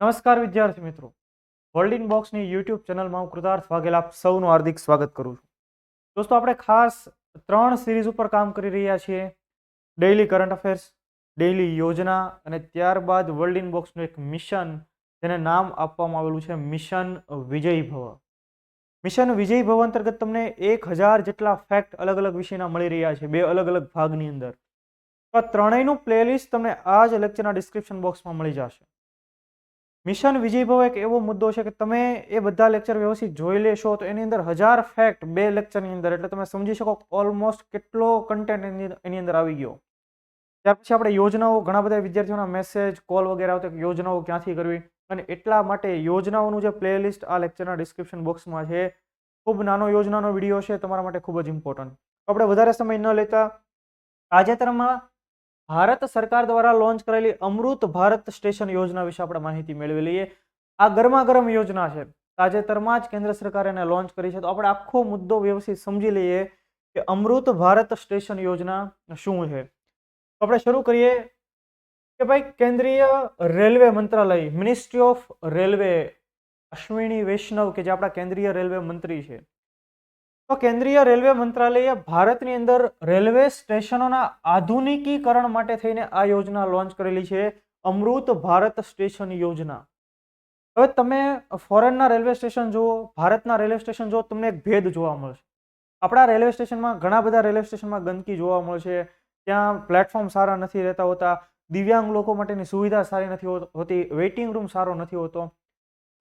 નમસ્કાર વિદ્યાર્થી મિત્રો, વર્લ્ડ ઇન બોક્સની યુટ્યુબ ચેનલમાં હું કૃતાર્થ વાઘેલા આપ સૌનું હાર્દિક સ્વાગત કરું છું. દોસ્તો, આપણે ખાસ 3 સિરીઝ ઉપર કામ કરી રહ્યા છીએ. ડેઇલી કરંટ અફેર્સ, ડેઇલી યોજના અને ત્યારબાદ વર્લ્ડ ઇન બોક્સનું એક મિશન જેને નામ આપવામાં આવેલું છે મિશન વિજય ભવ. મિશન વિજય ભવ અંતર્ગત તમને 1000 જેટલા ફેક્ટ અલગ અલગ વિષયના મળી રહ્યા છે, 2 અલગ અલગ ભાગની અંદર. તો આ ત્રણેયનું પ્લેલિસ્ટ તમને આ જ લેક્ચરના ડિસ્ક્રિપ્શન બોક્સમાં મળી જશે. મિશન વિજય ભવ એક એવો મુદ્દો છે કે તમે એ બધા લેક્ચર વ્યવસ્થિત જોઈ લેશો તો એની અંદર 1000 ફેક્ટ 2 લેક્ચરની અંદર, એટલે તમે સમજી શકો ઓલમોસ્ટ કેટલો કન્ટેન્ટ એની અંદર આવી ગયો. ત્યાર પછી આપણે યોજનાઓ, ઘણા બધા વિદ્યાર્થીઓના મેસેજ, કોલ વગેરે આવતા યોજનાઓ ક્યાંથી કરવી, અને એટલા માટે યોજનાઓનું જે પ્લેલિસ્ટ આ લેક્ચરના ડિસ્ક્રિપ્શન બોક્સમાં છે, ખૂબ નાનો યોજનાનો વિડીયો છે, તમારા માટે ખૂબ જ ઇમ્પોર્ટન્ટ. આપણે વધારે સમય ન લેતા તાજેતરમાં ભારત સરકાર દ્વારા લોન્ચ કરેલી અમૃત ભારત સ્ટેશન યોજના વિશે આપણે માહિતી મેળવી લઈએ. આ ગરમા ગરમ યોજના છે, તાજેતરમાં જ કેન્દ્ર સરકારે એને લોન્ચ કરી છે. તો આપણે આખો મુદ્દો વ્યવસ્થિત સમજી લઈએ કે અમૃત ભારત સ્ટેશન યોજના શું છે. તો આપણે શરૂ કરીએ કે ભાઈ, કેન્દ્રીય રેલવે મંત્રાલય, મિનિસ્ટ્રી ઓફ રેલવે, અશ્વિની વૈષ્ણવ કે જે આપણા કેન્દ્રીય રેલવે મંત્રી છે, તો કેન્દ્રીય રેલવે મંત્રાલયે ભારતની અંદર રેલવે સ્ટેશનોના આધુનિકીકરણ માટે થઈને આ યોજના લોન્ચ કરેલી છે, અમૃત ભારત સ્ટેશન યોજના. હવે તમે ફોરેનના રેલવે સ્ટેશન જુઓ, ભારતના રેલવે સ્ટેશન જુઓ, તમને એક ભેદ જોવા મળશે. આપણા રેલવે સ્ટેશનમાં, ઘણા બધા રેલવે સ્ટેશનમાં ગંદકી જોવા મળશે, ત્યાં પ્લેટફોર્મ સારા નથી રહેતા હોતા, દિવ્યાંગ લોકો માટેની સુવિધા સારી નથી હોતી, વેઇટિંગ રૂમ સારો નથી હોતો.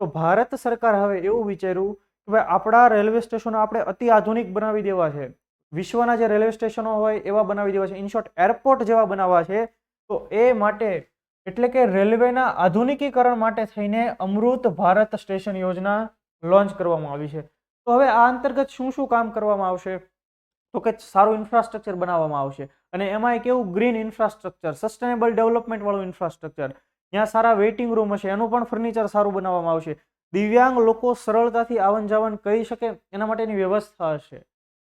તો ભારત સરકાર હવે એવું વિચાર્યું કે ભાઈ, આપણા રેલવે સ્ટેશનો આપણે અતિ આધુનિક બનાવી દેવા છે, વિશ્વના જે રેલવે સ્ટેશનો હોય એવા બનાવી દેવા છે, ઇન શોર્ટ એરપોર્ટ જેવા બનાવવા છે. તો એ માટે, એટલે કે રેલવેના આધુનિકીકરણ માટે થઈને અમૃત ભારત સ્ટેશન યોજના લોન્ચ કરવામાં આવી છે. તો હવે આ અંતર્ગત શું શું કામ કરવામાં આવશે? તો કે સારું ઇન્ફ્રાસ્ટ્રક્ચર બનાવવામાં આવશે, અને એમાં કેવું, ગ્રીન ઇન્ફ્રાસ્ટ્રક્ચર, સસ્ટેનેબલ ડેવલપમેન્ટ વાળું ઇન્ફ્રાસ્ટ્રક્ચર. ત્યાં સારા વેઇટિંગ રૂમ હશે, એનું પણ ફર્નિચર સારું બનાવવામાં આવશે. દિવ્યાંગ લોકો સરળતાથી આવન જાવન કરી શકે એના માટેની વ્યવસ્થા હશે.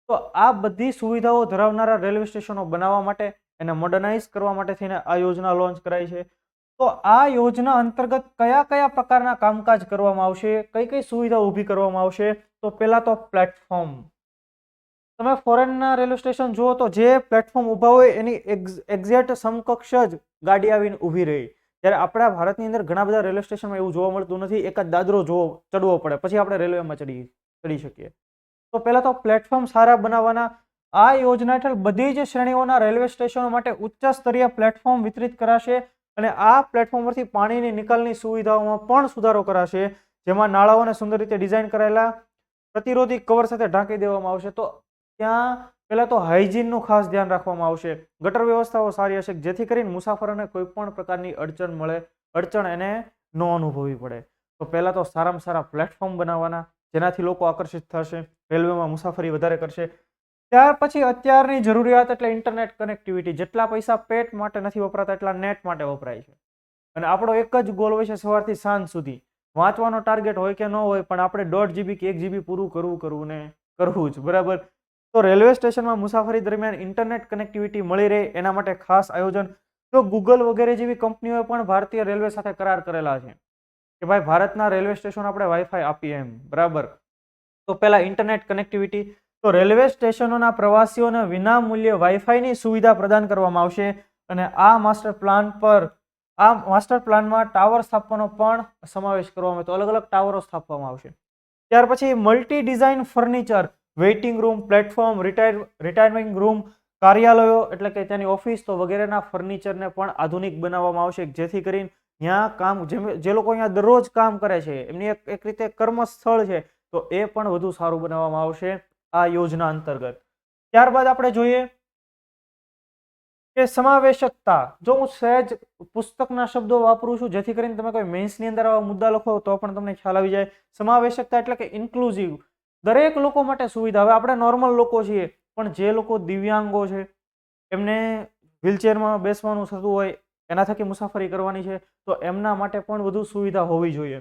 તો આ બધી સુવિધાઓ ધરાવનારા રેલવે સ્ટેશનો બનાવવા માટે, એને મોડર્નાઇઝ કરવા માટે થઈને આ યોજના લોન્ચ કરાઈ છે. તો આ યોજના અંતર્ગત કયા કયા પ્રકારના કામકાજ કરવામાં આવશે, કઈ કઈ સુવિધા ઊભી કરવામાં આવશે? તો પહેલા તો પ્લેટફોર્મ. તમે ફોરેનના રેલવે સ્ટેશન જુઓ તો જે પ્લેટફોર્મ ઊભા હોય એની એક્ઝેક્ટ સમકક્ષ જ ગાડી આવીને ઊભી રહી. ત્યારે આપણા ભારતની અંદર ઘણા બધા રેલવે સ્ટેશનમાં એવું જોવા મળતું નથી. એક જ દાદરો ચડવો પડે, પછી આપણે રેલવેમાં ચડી શકીએ. તો પહેલા તો પ્લેટફોર્મ સારા બનાવવાના. આ યોજના હેઠળ બધી જ શ્રેણીઓના રેલવે સ્ટેશનો માટે ઉચ્ચ સ્તરીય પ્લેટફોર્મ વિતરિત કરાશે, અને આ પ્લેટફોર્મ પરથી પાણીની નિકાલની સુવિધાઓમાં પણ સુધારો કરાશે, જેમાં નાળાઓને સુંદર રીતે ડિઝાઇન કરાયેલા પ્રતિરોધી કવર સાથે ઢાંકી દેવામાં આવશે. તો ત્યાં પહેલા તો હાઇજીનનું ખાસ ધ્યાન રાખવામાં આવશે. ગટર વ્યવસ્થાઓ સારી હશે, જેથી કરીને મુસાફરોને કોઈ પણ પ્રકારની અડચણ એને ન અનુભવવી પડે. તો પહેલા તો સારામાં સારા પ્લેટફોર્મ બનાવવાના, જેનાથી લોકો આકર્ષિત થશે, રેલવેમાં મુસાફરી વધારે કરશે. ત્યાર પછી અત્યારની જરૂરિયાત એટલે ઇન્ટરનેટ કનેક્ટિવિટી. જેટલા પૈસા પેટ માટે નથી વપરાતા એટલા નેટ માટે વપરાય છે, અને આપણો એક જ ગોલ હોય છે સવારથી સાંજ સુધી. વાંચવાનો ટાર્ગેટ હોય કે ન હોય, પણ આપણે 1.5 GB કે 1 GB પૂરું કરવું જ, બરાબર. તો રેલવે સ્ટેશનમાં મુસાફરી દરમિયાન ઇન્ટરનેટ કનેક્ટિવિટી મળી રહે એના માટે ખાસ આયોજન. તો ગૂગલ વગેરે જેવી કંપનીઓએ પણ ભારતીય રેલવે સાથે કરાર કરેલા છે કે ભાઈ, ભારતના રેલવે સ્ટેશન આપણે વાઈફાઈ આપીએ એમ, બરાબર. તો પહેલા ઇન્ટરનેટ કનેક્ટિવિટી. તો રેલવે સ્ટેશનોના પ્રવાસીઓને વિના મૂલ્યે વાઈફાઈની સુવિધા પ્રદાન કરવામાં આવશે, અને આ માસ્ટર પ્લાનમાં ટાવર સ્થાપવાનો પણ સમાવેશ કરવામાં આવે. તો અલગ અલગ ટાવરો સ્થાપવામાં આવશે. ત્યાર પછી multi design furniture, waiting room, platform, retiring room, કાર્યાલયો એટલે કે ત્યાંની ઓફિસ, તો વગેરેના ફર્નિચરને પણ આધુનિક બનાવવામાં આવશે, જેથી કરીને ત્યાં જે લોકો અહીંયા દરરોજ કામ કરે છે, એમની એક રીતે કર્મસ્થળ છે, તો એ પણ વધુ સારું બનાવવામાં આવશે આ યોજના અંતર્ગત. ત્યારબાદ આપણે જોઈએ કે સમાવેશકતા. જો હું સહેજ પુસ્તકના શબ્દો વાપરું છું, જેથી કરીને તમે કોઈ મેન્સની અંદર આવા મુદ્દા લખો તો પણ તમને ખ્યાલ આવી જાય. સમાવેશકતા એટલે કે ઇન્ક્લુઝિવ, દરેક લોકો માટે સુવિધા. હવે આપણે નોર્મલ લોકો છીએ, પણ જે લોકો દિવ્યાંગો છે, એમને વ્હીલચેરમાં બેસવાનું થતું હોય, એના થકી મુસાફરી કરવાની છે, તો એમના માટે પણ વધુ સુવિધા હોવી જોઈએ.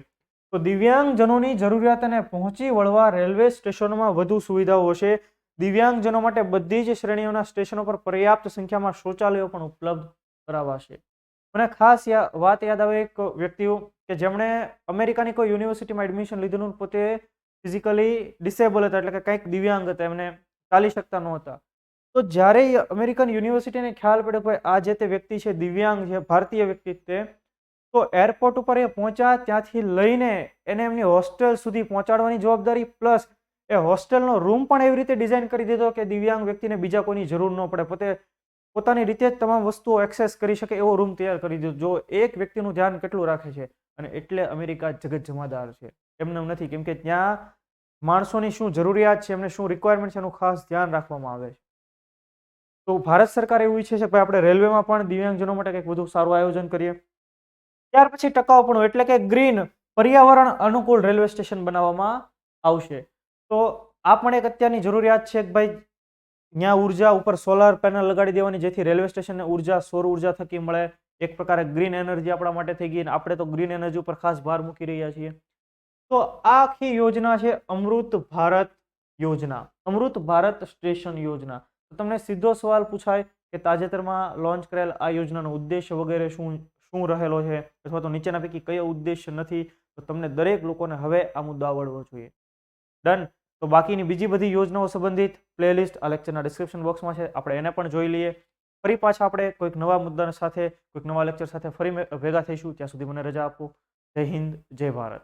તો દિવ્યાંગજનોની જરૂરિયાતને પહોંચી વળવા રેલવે સ્ટેશનોમાં વધુ સુવિધાઓ હશે. દિવ્યાંગજનો માટે બધી જ શ્રેણીઓના સ્ટેશનો પર પર્યાપ્ત સંખ્યામાં શૌચાલયો પણ ઉપલબ્ધ કરાવાશે. મને ખાસ વાત યાદ આવે, એક વ્યક્તિઓ કે જેમણે અમેરિકાની કોઈ યુનિવર્સિટીમાં એડમિશન લીધેલું, પોતે ફિઝિકલી ડિસેબલ હતા, એટલે કે કંઈક દિવ્યાંગ હતા, એમને ચાલી શકતા નહોતા. તો જ્યારે અમેરિકન યુનિવર્સિટીને ખ્યાલ પડ્યો કે આ જે તે વ્યક્તિ છે દિવ્યાંગ છે, ભારતીય વ્યક્તિ છે, તો એરપોર્ટ ઉપર એ પહોંચ્યા, ત્યાંથી લઈને એને એમની હોસ્ટેલ સુધી પહોંચાડવાની જવાબદારી, પ્લસ એ હોસ્ટેલનો રૂમ પણ એવી રીતે ડિઝાઇન કરી દીધો કે દિવ્યાંગ વ્યક્તિને બીજા કોઈની જરૂર ન પડે, પોતે પોતાની રીતે જ તમામ વસ્તુઓ એક્સેસ કરી શકે એવો રૂમ તૈયાર કરી દીધો. જો એક વ્યક્તિનું ધ્યાન કેટલું રાખે છે, અને એટલે અમેરિકા જગત જમાદાર છે. એમને નથી, કેમ કે ત્યાં માણસોની શું જરૂરિયાત છે, એમને શું રિક્વાયરમેન્ટ છે, એનું ખાસ ધ્યાન રાખવામાં આવે છે. તો ભારત સરકાર એવું ઈચ્છે છે કે આપણે રેલવેમાં પણ દિવ્યાંગજનો માટે કંઈક વધુ સારું આયોજન કરીએ. ત્યાર પછી ટકાઉપણું, એટલે કે ગ્રીન, પર્યાવરણ અનુકૂળ રેલવે સ્ટેશન બનાવવામાં આવશે. તો આ પણ એક અત્યારની જરૂરિયાત છે કે ભાઈ ત્યાં ઉર્જા ઉપર સોલાર પેનલ લગાડી દેવાની, જેથી રેલવે સ્ટેશનને ઉર્જા સૌર ઉર્જા થકી મળે. એક પ્રકારે ગ્રીન એનર્જી આપણા માટે થઈ ગઈ, અને આપણે તો ગ્રીન એનર્જી ઉપર ખાસ ભાર મૂકી રહ્યા છીએ. તો આ આખી યોજના છે અમૃત ભારત યોજના, અમૃત ભારત સ્ટેશન યોજના. તો તમને સીધો સવાલ પૂછાય કે તાજેતરમાં લોન્ચ કરેલ આ યોજનાનો ઉદ્દેશ્ય વગેરે શું રહેલો છે, અથવા તો નીચેના પૈકી કયો ઉદ્દેશ્ય નથી, તો તમને દરેક લોકોને હવે આ મુદ્દો આવડવો જોઈએ. ડન. તો બાકીની બીજી બધી યોજનાઓ સંબંધિત પ્લેલિસ્ટ આ લેક્ચરના ડિસ્ક્રિપ્શન બોક્સમાં છે, આપણે એને પણ જોઈ લઈએ. ફરી પાછા આપણે કોઈક નવા મુદ્દા સાથે, કોઈક નવા લેક્ચર સાથે ફરી ભેગા થઈશું. ત્યાં સુધી મને રજા આપો. જય હિન્દ, જય ભારત.